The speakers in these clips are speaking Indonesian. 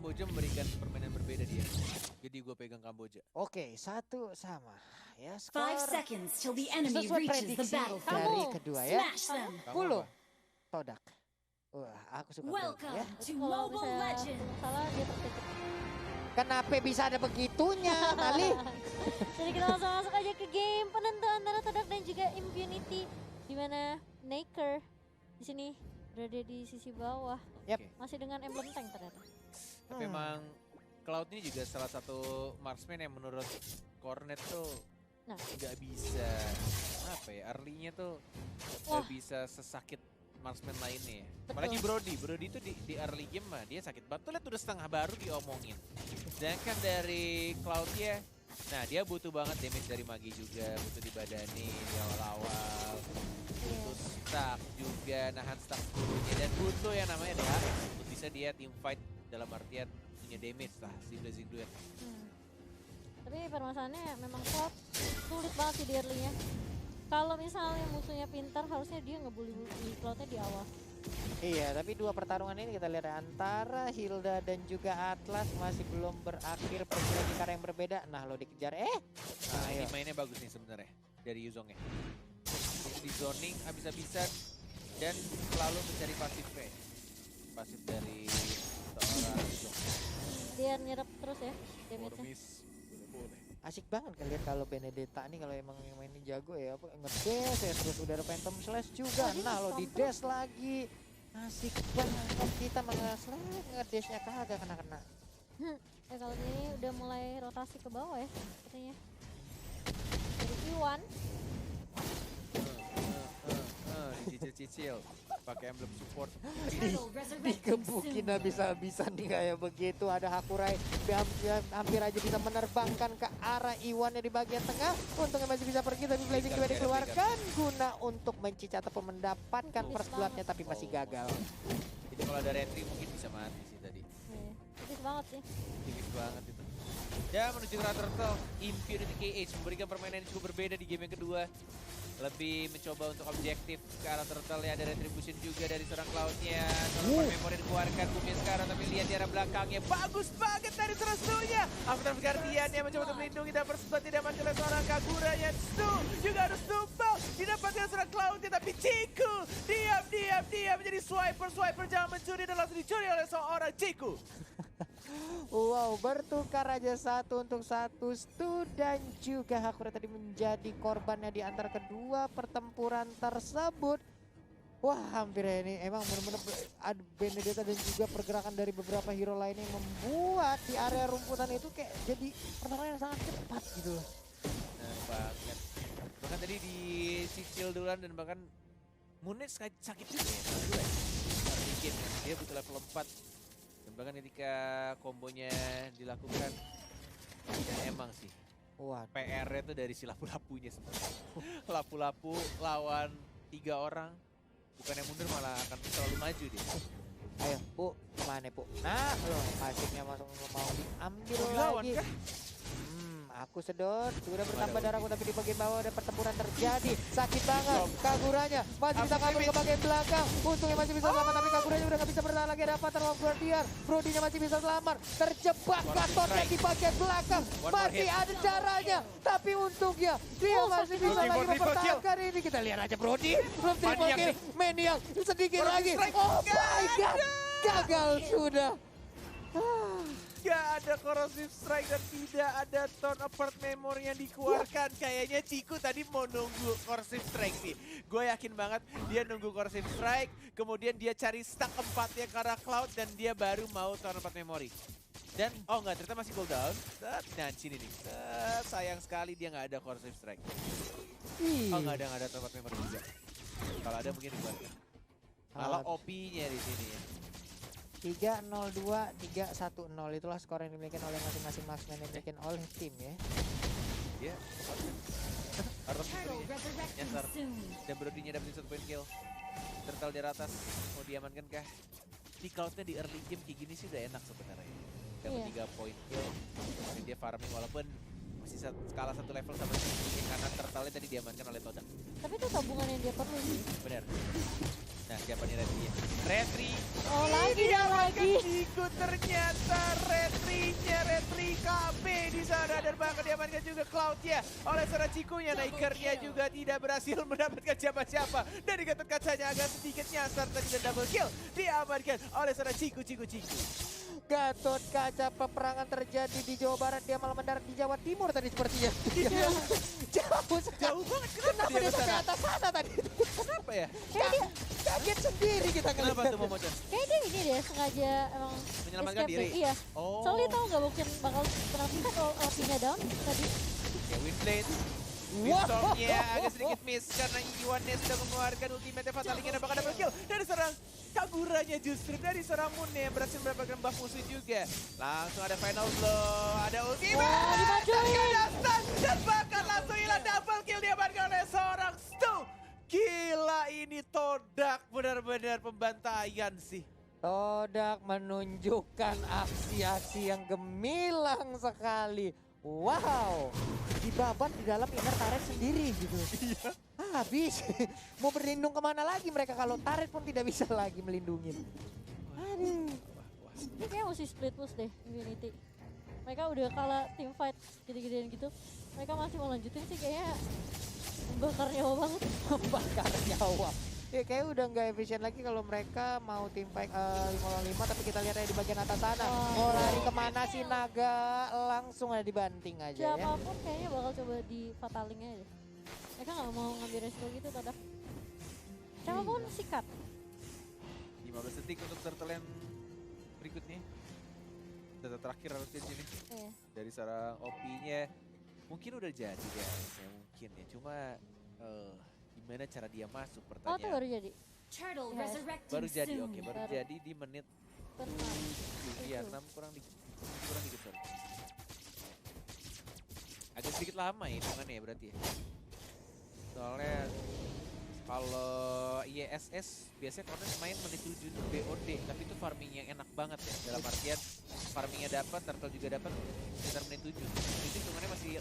Kamboja memberikan permainan berbeda dia. Jadi gue pegang Kamboja. Oke, 1 sama. Ya, 5 skor seconds till the enemy sesuai reaches the prediksi battlefield. dari kedua ya. Smash them. Kamu 10. apa? Todak. Wah, aku suka Todak Welcome ya. to Kalau Mobile misalnya Legends. salah dia tertutup. Kenapa bisa ada begitunya, Mali? Jadi kita langsung masuk aja ke game penentu antara Todak dan juga Impunity, di mana Naker di sini berada di sisi bawah, Yap. Oke. masih dengan emblem tank ternyata. Tapi emang Cloud ini juga salah satu marksman yang menurut Cornet tuh Nah. nggak bisa apa ya, early-nya tuh Wah. nggak bisa sesakit marksman lainnya ya. Betul. Apalagi Brody itu di early game mah dia sakit banget. Tuh lihat udah setengah baru diomongin. Sedangkan dari Cloud ya, nah dia butuh banget damage dari Magi juga, butuh dibadani di awal-awal. Butuh stack juga, nahan stack dulunya, dan butuh yang namanya DHS untuk bisa dia team fight dalam artian punya damage lah si Blazing Duet. Tapi permasalahannya memang Cloud sulit banget sih di early-nya. Kalau misalnya musuhnya pintar, harusnya dia ngebully Cloud-nya di awal. Iya, tapi dua pertarungan ini kita lihat antara Hilda dan juga Atlas masih belum berakhir, perkiraan di cara yang berbeda. Nah, lo dikejar. Nah, Ayo. ini mainnya bagus nih sebenarnya dari Yuzongnya. Di zoning habis-habisan dan selalu mencari pasifnya. Pasif dari seorang Yuzong. Dia nyerap terus ya damage-nya. Ormis, boleh-boleh. Asik banget kalian kalau Benedetta nih, kalau emang yang mainnya jago ya, apa ngedes ya, terus udah ada Phantom Slash juga. Oh, dia Nah, lo nge-stomp di dash lagi. Asik banget kita ngedeshnya kagak kena-kena. Ya kalau ini udah mulai rotasi ke bawah ya sepertinya. Dari Iwan. Dicicil-cicil pakai emblem support. Turtle resurrecting Dikebukin soon. habis-habisan nih kayak begitu. Ada Hakurai hampir aja bisa menerbangkan ke arah Iwannya di bagian tengah. Untungnya masih bisa pergi, tapi Blazing juga dikeluarkan guna untuk mencicah ataupun mendapatkan first blood-nya, tapi masih gagal. Jadi kalau ada retri mungkin bisa mati sih tadi. Iya, tipis banget sih. Tipis banget itu. Ya, menuju ke Turtle, Impunity KH memberikan permainan yang cukup berbeda di game yang kedua. Lebih mencoba untuk objektif ke arah Turtle ya, ada retribution juga dari seorang Cloud-nya. Seorang memori dikeluarkan Bumi sekarang, tapi lihat di arah belakangnya. Bagus banget dari Stu-nya. After Guardian yang mencoba untuk melindungi, dan persebut tidak mati oleh seorang Kagura yang Stu juga harus tumbang. Didapatkan seorang Cloud-nya, tapi Ciku diam menjadi swiper jangan mencuri dan langsung dicuri oleh seorang Ciku. Wow, bertukar aja 1 untuk 1. Stu dan juga Hakurai tadi menjadi korbannya di antara kedua pertempuran tersebut. Wah, hampir ya ini emang benar-benar Benedetta dan juga pergerakan dari beberapa hero lainnya yang membuat di area rumputan itu kayak jadi pertarungan yang sangat cepat gitu loh. Nah, banget. Bahkan tadi dicicil duluan dan bahkan Moonlight sakit juga ya. Bikin dia butuh level 4. Dan bahkan ketika kombonya dilakukan, dan emang sih Wah, PR-nya tuh dari si lapu-lapunya sebenarnya. Lapu-lapu lawan 3 orang, bukan yang mundur malah akan selalu maju dia. ayo Bu, kemana Bu? Nah, loh, pasiknya masuk mau diambil Dilawan lagi. kah? Aku sedot, sudah bertambah darahku, tapi di bagian bawah ada pertempuran terjadi. Sakit banget, Kaguranya masih bisa kabur ke bagian belakang. Untungnya masih bisa selamat, tapi Kaguranya udah gak bisa bertahan lagi. Ada Avatar of Guardian, Brody-nya masih bisa selamat. Terjebak Gatornya di bagian belakang, masih ada darahnya. Tapi untungnya dia masih bisa lagi mempertahankan ini. Kita lihat aja Brody, belum triple kill. Maniac sedikit lagi. Oh my god, gagal sudah. Gak ada corrosive strike dan tidak ada turn apart memory yang dikeluarkan. Kayaknya Ciku tadi mau nunggu corrosive strike sih. Gue yakin banget dia nunggu corrosive strike, kemudian dia cari stack 4-nya ke arah Cloud dan dia baru mau turn apart memory. Dan oh enggak, ternyata masih cooldown. Nah sini nih. Sayang sekali dia nggak ada corrosive strike. Oh nggak ada turn apart memory juga. Kalau ada mungkin dikeluarkan. Malah OP-nya di sini ya. 3-0-2, 3-1-0 itulah skor yang dimiliki oleh masing-masing marksman yang dimiliki oleh tim ya. Dia harus Turtle resurrecting nyasar. soon. Dan Brody-nya dapetin 1 point kill. Turtle di atas, mau diamankan kah? Di Cloud-nya di early game kayak gini sih udah enak sebenarnya. Dapat Iya. 3 point kill, dan dia farming walaupun masih skala 1 level sama si karena Turtle-nya tadi diamankan oleh Todak. Tapi itu tabungan yang dia perlu sih. Benar. Nah, siapa nih Retri-nya? Retri! Oh lagi dan lagi. Ikut ternyata dan bahkan diamankan juga Cloud-nya oleh seorang Cikunya. Niker-nya juga tidak berhasil mendapatkan siapa-siapa. Dari Gatot Kacanya agak sedikit nyasar tadi dan double kill diamankan oleh seorang Ciku. Gatot Kaca, peperangan terjadi di Jawa Barat, dia malah mendarat di Jawa Timur tadi sepertinya. Jauh banget, kenapa dia sampai atas sana tadi? Kenapa ya? Kaget sendiri kita Kenapa ngeliat. tuh Momochan? Kayaknya dia ini deh sengaja emang Menyelamatkan escape diri? deh. Iya. Oh. Soalnya tau gak mungkin bakal pernah kita kalau LP-nya down tadi. Ya Windblade. Windstormnya agak sedikit miss karena Iwannya sudah mengeluarkan ultimate Fatalingnya dan bakal double kill dari serang Kaguranya justru dari seorang Moon yang berhasil mendapatkan buff musuh juga. Langsung ada final blow, ada ultimate dan bahkan langsung hilang double kill diamankan oleh seorang Stu. Gila ini Todak benar-benar pembantaian sih. Todak menunjukkan aksi-aksi yang gemilang sekali. Wow, dibabat di dalam inner turret sendiri gitu. Iya. Habis, mau berlindung kemana lagi mereka kalau turret pun tidak bisa lagi melindungi. Aduh. Ini kayaknya mesti split push deh Infinity. Mereka udah kalah team fight gede-gedean gitu. Mereka masih mau lanjutin sih kayaknya membakar nyawa banget. Membakar nyawa. Ya kayak udah nggak efisien lagi kalau mereka mau tim fight 5-5, tapi kita lihat aja di bagian atas sana. Mau lari kemana sih Naga? Langsung ada dibanting aja ya. Siapapun kayaknya bakal coba di fatalingnya aja. Mereka nggak mau ngambil resiko gitu Todak. Siapapun sikat. 15 detik untuk turtle yang berikutnya. Data terakhir harus di sini. Iya. Dari seorang OP-nya mungkin udah jadi guys, ya mungkin ya. Cuma gimana cara dia masuk Oh tuh pertanyaan. baru jadi. Turtle Yes. resurrecting Baru jadi, soon. oke, baru Baru. jadi di menit Tenang. iya, Itu. 6 kurang dikit, sorry. Agak sedikit lama ya hitungannya ya berarti ya. Soalnya kalau ISS biasanya Cornet main menit 7 untuk BOD, tapi itu farming yang enak banget ya. Dalam artian farmingnya dapat, turtle juga dapat sekitar menit 7. Itu hitungannya masih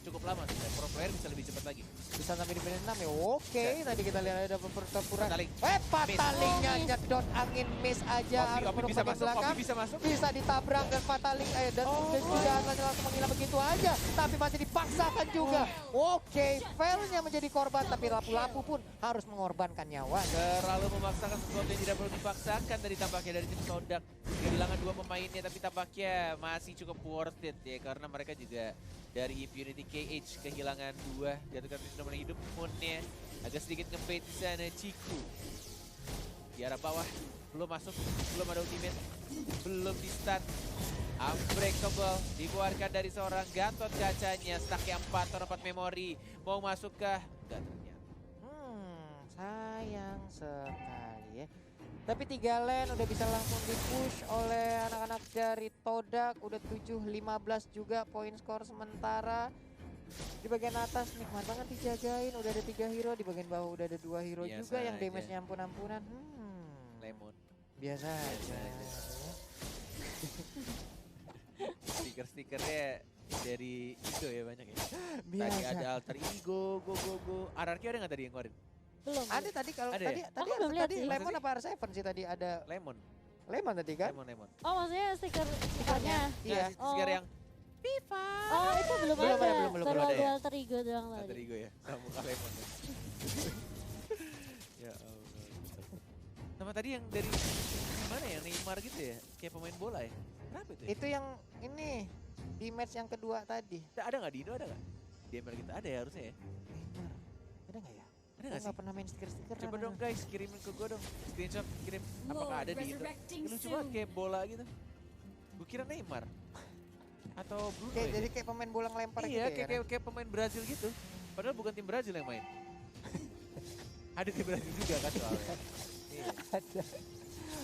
cukup lama sih. Pro player bisa lebih cepat lagi. Bisa sampai di menit 6 ya. Oke, tadi kita lihat ada pertempuran. Pataling. Patalingnya Miss. nyedot angin miss aja. Harus Opi menunggu bisa bagian masuk, belakang. Opi bisa masuk. Bisa ditabrak dan Pataling dan tidak langsung menghilang begitu aja. Tapi masih dipaksakan juga. Oke, failnya menjadi korban. Tapi lapu-lapu pun harus mengorbankan nyawa. Terlalu memaksakan sesuatu yang tidak perlu dipaksakan dari tampaknya dari tim Todak. Kehilangan 2 pemainnya tapi tampaknya masih cukup worth it ya. Karena mereka juga dari Impunity KH kehilangan 2. Jatuh kartu sudah mulai hidup. Moonnya agak sedikit ngebait di sana. Ciku di arah bawah belum masuk, belum ada ultimate, belum di stun. Unbreakable dikeluarkan dari seorang Gatot Kacanya. Stacknya 4 atau 4 memori. Mau masuk kah? Enggak ternyata. Sayang sekali ya. Tapi 3 lane udah bisa langsung di-push oleh anak-anak dari Todak. Udah 7-15 juga poin skor sementara. Di bagian atas nikmat banget dijagain. Udah ada 3 hero, di bagian bawah udah ada 2 hero Biasa juga yang aja. damage-nya ampun-ampunan. Lemon. Biasa aja. Stiker-stikernya dari Indo ya banyak ya. Tadi Biasa. ada Alter Ego, go. Ararki ada nggak tadi yang ngeluarin? Belum. Ada tadi kalau Ada tadi ya? tadi Aku belum lihat tadi sih. Lemon Masa apa R7 sih tadi ada Lemon, Lemon tadi kan? lemon. Oh maksudnya stikernya. Iya. Nah, stiker Oh. yang FIFA. Oh itu belum Belum ada. ada, belum Baru ada ada ya? alter ego doang Alter tadi. Ego ya, sama muka lemon ya. Ya Allah. Nama tadi yang dari mana ya, Neymar gitu ya? Kayak pemain bola ya? Kenapa itu ya? Itu yang ini di match yang kedua tadi. Ada nggak di Indo, ada nggak? Di ML kita ada ya harusnya ya? Neymar. Ada nggak ya? Ada Gue nggak sih? nggak pernah main stiker-stiker. Coba dong guys, kirimin ke gue dong. Screenshot, kirim. Apakah ada di Indo? Resurrecting Ya, lucu banget soon. kayak bola gitu. Gue kira Neymar. Atau Bruno Kayak ya? jadi kayak pemain bola ngelempar Iya, gitu ya. kayak pemain Brazil gitu. Padahal bukan tim Brazil yang main. Ada tim Brazil juga kan soalnya. Iya. Ada.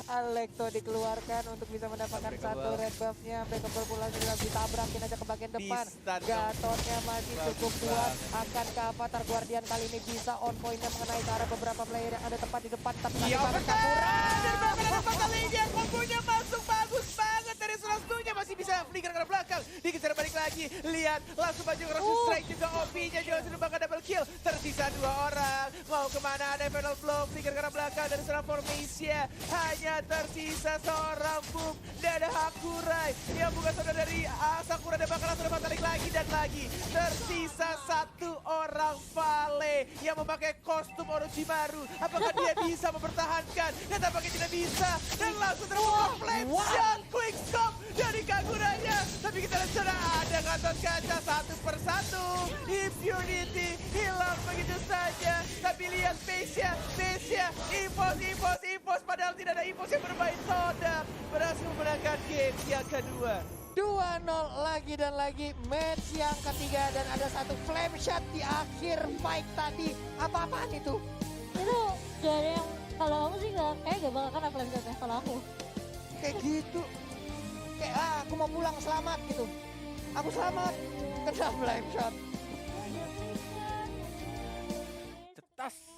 Alekto dikeluarkan untuk bisa mendapatkan Unbreakable. satu red buff-nya. Breakable pula sudah ditabrakin aja ke bagian depan. Di-stun dong. Gatotnya masih Bagus cukup kuat. banget. Akankah Avatar Guardian kali ini bisa on point-nya mengenai ke arah beberapa player yang ada tepat di depan. Tapi Iya, banget betul. Sakura. Dan bahkan ada Fatalinya, kombonya masuk bagus banget dari Selastunya masih bisa Flicker ke belakang. Dikejar balik lagi. Lihat, langsung maju ke Rocket Strike juga OP-nya. Johnson bakal double kill. Tersisa 2 orang. Mau kemana? Ada Fatal Blow. Flicker ke belakang dari seorang Formation. Hanya tersisa seorang Boom dan Hakurai. Yang bukan saudara dari Sakura dan bakal langsung balik lagi dan lagi. Tersisa 1 orang Vale yang memakai kostum Orochimaru. Apakah dia bisa mempertahankan? Dan tampaknya tidak bisa. Dan langsung terbuka flame shot. Quick stop dari Kaguranya. Tapi kita lihat sudah ada Gatot Kaca satu persatu. Impunity hilang begitu saja. Tapi lihat Spezia, Impos. Padahal tidak ada Impos yang bermain Soda. Berhasil memenangkan game yang kedua. 2-0 lagi dan lagi match yang ketiga dan ada satu flame shot di akhir fight tadi. Apa-apaan itu? Itu dari yang kalau aku sih gak bakal kena flame shot ya kalau aku. Kayak gitu. Kayak aku mau pulang selamat gitu. Aku selamat kena flame shot.